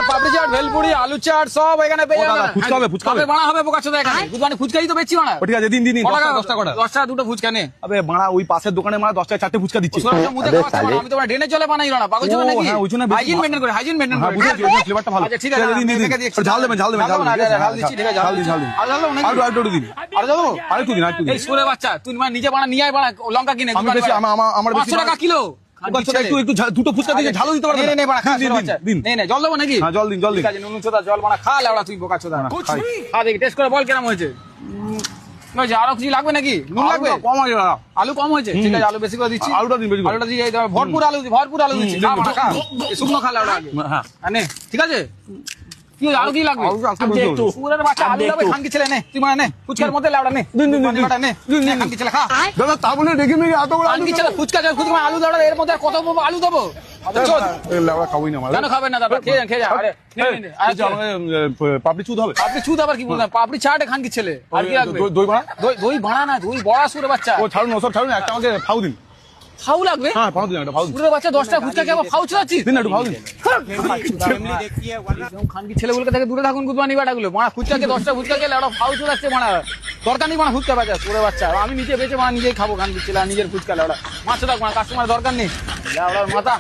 পাপড়ি চাট, ভেলপুরি, আলু চাট সব এখানে পেয়ে যাবেন। ফুচকা হবে, ফুচকা হবে। বাড়া হবে বোকাচোদা এখানে। মানে ফুচকাই তো বেচছি বাড়া। ঠিক আছে, দিন 10 টাকা করে। 10 টাকা দুটো ফুচকা নে। আবে বাড়া ওই পাশের দোকানে মারা 10 টাকা 4টে ফুচকা দিচ্ছি। মুদে খাওয়াচ্ছি বাড়া। আমি তোমার ড্রেনের জলে বানাই না পাগল ছোট নাকি? হ্যাঁ, ওই জন্য বেশি হাইজিন মেইনটেইন করে, হাইজিন মেইনটেইন হ্যাঁ, করে। বুঝেছি, ওই ফ্লেভারটা ভালো। আচ্ছা ঠিক আছে, দিন ঝাল দেবেন, ঝাল দেবেন। ঝাল দিচ্ছি, ঠিক আছে, ঝাল দিন। আর ঝাল দেবো নাকি? আর একটু দিন। আর ঝাল দেবো? আর একটু দিন। এই সুরে বাচ্চা, তুই মানে নিজে বানা নিয়ে আয় বানা লঙ্কা কিনে। আমি বেশি আমার বেশি 500 টাকা কিলো। একটু দুটো ফুচকা দিয়ে ঝালও দিতে পারবেন। নে বাড়া, খা দিন, সুরে বাচ্চা। দিন। নে জল দেবো নাকি? হ্যাঁ, জল দিন। ঠিক আছে, নুন চোদা জল বানা, খা লেওড়া তুই বোকাচোদা। খাই। খা দেখি, টেস্ট করে বল কেমন হয়েছে। আরো কিছু লাগবে নাকি? নুন লাগবে? কম আছে দাদা। আলু কম হয়েছে? ঠিক আছে, আলু বেশি করে দিচ্ছি। আলুটা দিন বেশি করে। আলুটা দিয়ে এই দাও, ভরপুর আলু দিচ্ছি। খা বাড়া, খা। এই শুকনো খা লেওড়া আগে। হ্যাঁ। আর নে, ঠিক আছে? কি আরো কি লাগবে? আলুটা একটু বেশি হবে। সুরের বাচ্চা আলু লাগবে, খানকি ছেলে নে। তুই মানে নে, ফুচকার মধ্যে লেওড়া নে। দিন। বাটা নে, খানকি ছেলে খা। দাদা তা বলে দেখি মেয়ে এত বড় আলু খানকি ছেলে ফুচকা আলু দেওয়া, এর মধ্যে আর কত আলু দেবো? চোদ। লেওড়া খাবোই না কেন খাবেন না দাদা? খেয়ে যা। আরে নে। আচ্ছা, আমাকে পাপড়ি চুদ হবে। আপনি চুদ আবার কি বললেন? পাপড়ি চাট খানকি ছেলে। আর কি লাগবে? দই বানা। দই ভাড়া না, দই বড়া সুরে বাচ্চা। ও ছাড়ুন, ওসব ছাড়ুন, একটা আমাকে ফাউ দিন। ফাউ লাগবে? হ্যাঁ, ফাউ দিন, একটা ফাউ দিন। সুরে বাচ্চা 10টা ফুচকা কে আবার ফাউ চাচ্ছিস? দিন একটু ফাউ দিন। খানকি ছেলেগুলোকে থেকে দূরে থাকুন গুদমানি বাটাগুলো। মারা ফুচকাকে 10টা ফুচকাকে লেওড়া ফাউ চলাচ্ছে মারা। দরকার নেই মারা ফুচকা বাচ্চা সুরে বাচ্চা। আমি নিজে বেঁচে মারা নিজেই খাবো খানকি ছেলে, নিজের ফুচকা লেওড়া। মাছ থাক মারা, কাস্টমার দরকার নেই লেওড়ার মাথা।